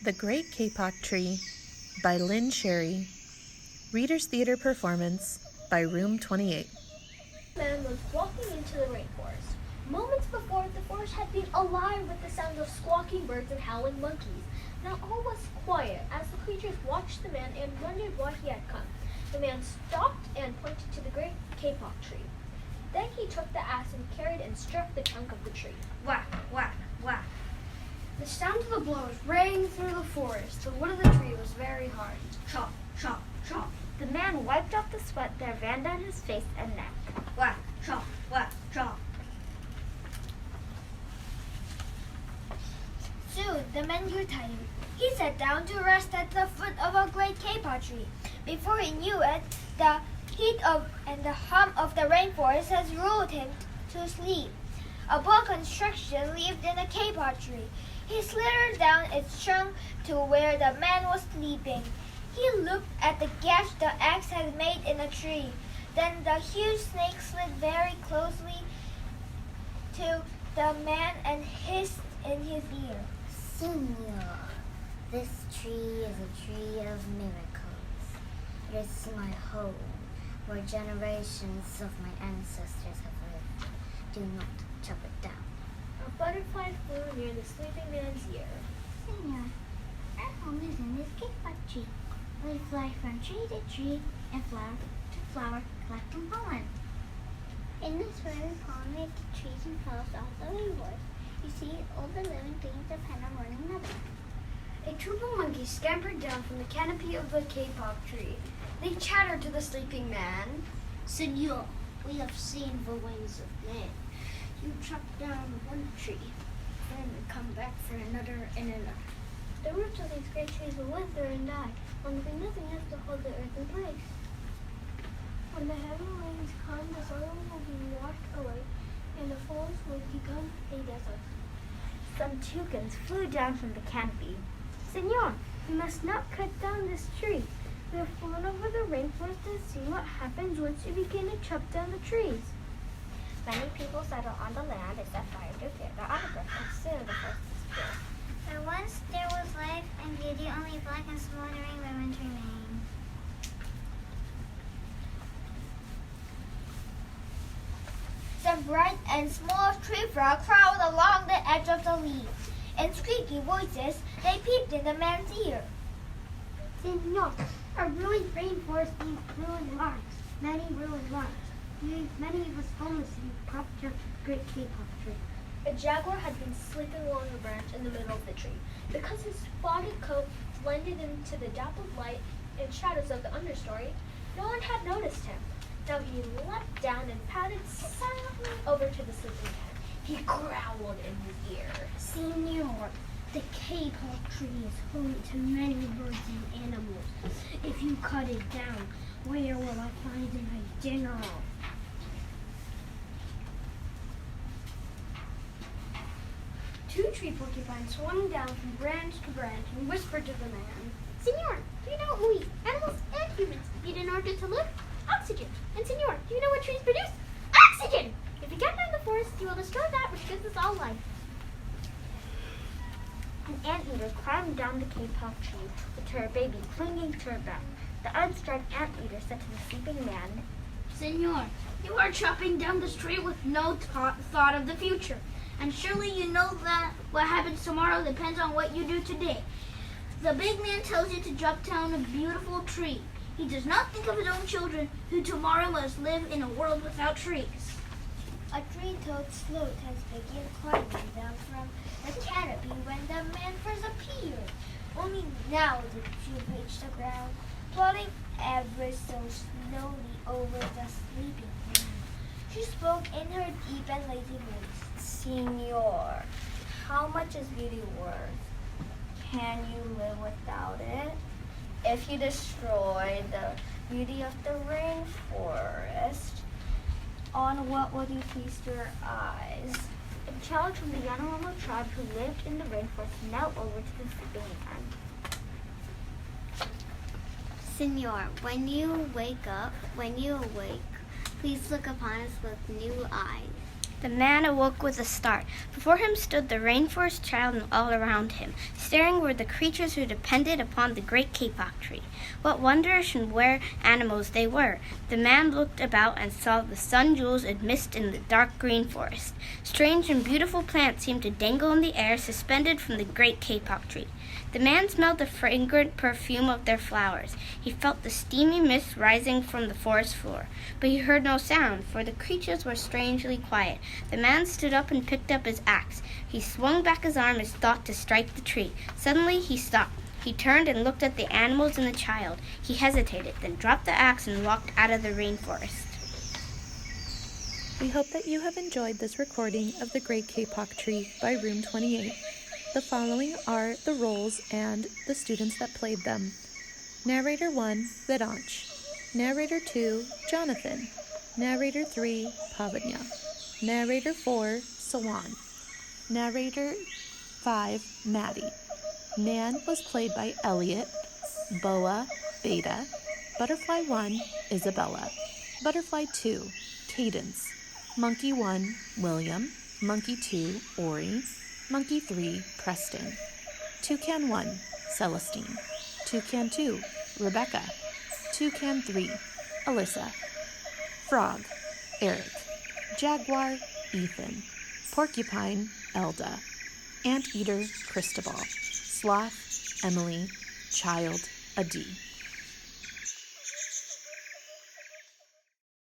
The Great Kapok Tree by Lynn Sherry. Reader's Theater Performance by Room 28. Man was walking into the rainforest. Moments before, the forest had been alive with the sounds of squawking birds and howling monkeys. Now all was quiet as the creatures watched the man and wondered why he had come. The man stopped and pointed to the great kapok tree. Then he took the axe and carried and struck the trunk of the tree. Whack, whack, whack. The sound of the blows rang through the forest. The wood of the tree was very hard. Chop, chop, chop. The man wiped off the sweat that ran down his face and neck. Whack, chop, whack, chop. Soon the man grew tired. He sat down to rest at the foot of a great kapok tree. Before he knew it, the heat and the hum of the rainforest has lulled him to sleep. A boa constrictor lived in a kapok tree. He slithered down its trunk to where the man was sleeping. He looked at the gash the axe had made in the tree. Then the huge snake slid very closely to the man and hissed in his ear. Senor, this tree is a tree of miracles. It is my home, where generations of my ancestors have lived. Do not chop it down. A butterfly flew near the sleeping man's ear. Senor, our home is in this kapok tree. We fly from tree to tree and flower to flower, collecting pollen. In this way, we pollinate the trees and flowers of the rainforest. You see, all the living things depend on one another. A troop of monkeys scampered down from the canopy of the kapok tree. They chattered to the sleeping man. Senor, we have seen the ways of man. You chop down one tree, then come back for another and another. The roots of these great trees will wither and die, and there will be nothing else to hold the earth in place. When the heavy rains come, the soil will be washed away, and the forest will become a desert. Some toucans flew down from the canopy. Senor, you must not cut down this tree. We have flown over the rainforest and seen what happens once you begin to chop down the trees. Many people settle on the land and set fire to clear the undergrowth, and soon the forest disappears. Where once there was life and beauty, only black and smoldering ruins remain. Some bright and small tree frogs crawled along the edge of the leaves. In squeaky voices, they peeped in the man's ear. Senor, a ruined rainforest means ruined lives. Many ruined lives. Many of us homeless in the propped up great kapok tree. A jaguar had been sleeping along a branch in the middle of the tree. Because his spotted coat blended into the dappled light and shadows of the understory, no one had noticed him. Now he leapt down and padded silently over to the sleeping man. He growled in his ear. Senor, the kapok tree is home to many birds and animals. If you cut it down, where will I find my dinner? Two tree porcupines swung down from branch to branch and whispered to the man. Senor, do you know what we, animals and humans, need in order to live? Oxygen. And senor, do you know what trees produce? Oxygen! If you cut down the forest, you will destroy that which gives us all life. An anteater climbed down the kapok tree with her baby clinging to her back. The unstrung anteater said to the sleeping man, Senor, you are chopping down this tree with no thought of the future. And surely you know that what happens tomorrow depends on what you do today. The big man tells you to chop down a beautiful tree. He does not think of his own children, who tomorrow must live in a world without trees. A tree-toad sloth has begun climbing down from the canopy when the man first appeared. Only now did she reach the ground, floating ever so slowly over the sleeping man. She spoke in her deep and lazy voice. Senor, how much is beauty worth? Can you live without it? If you destroy the beauty of the rainforest, on what would you feast your eyes? A child from the Yanomamo tribe who lived in the rainforest knelt over to the sleeping man. Senor, when you awake, please look upon us with new eyes. The man awoke with a start. Before him stood the rainforest child, and all around him, staring, were the creatures who depended upon the great kapok tree. What wondrous and rare animals they were! The man looked about and saw the sun jewels amidst in the dark green forest. Strange and beautiful plants seemed to dangle in the air, suspended from the great kapok tree. The man smelled the fragrant perfume of their flowers. He felt the steamy mist rising from the forest floor. But he heard no sound, for the creatures were strangely quiet. The man stood up and picked up his axe. He swung back his arm as thought to strike the tree. Suddenly he stopped. He turned and looked at the animals and the child. He hesitated, then dropped the axe and walked out of the rainforest. We hope that you have enjoyed this recording of The Great Kapok Tree by Room 28. The following are the roles and the students that played them. Narrator 1, Vedansh. Narrator 2, Jonathan. Narrator 3, Pavanya. Narrator 4, Sawan. Narrator 5, Maddie. Nan was played by Elliot. Boa, Beta. Butterfly 1, Isabella. Butterfly 2, Cadence. Monkey 1, William. Monkey 2, Ori. Monkey 3, Preston. Toucan 1, Celestine. Toucan 2, Rebecca. Toucan 3, Alyssa. Frog, Eric. Jaguar, Ethan. Porcupine, Elda. Anteater, Cristobal. Sloth, Emily. Child, Adi.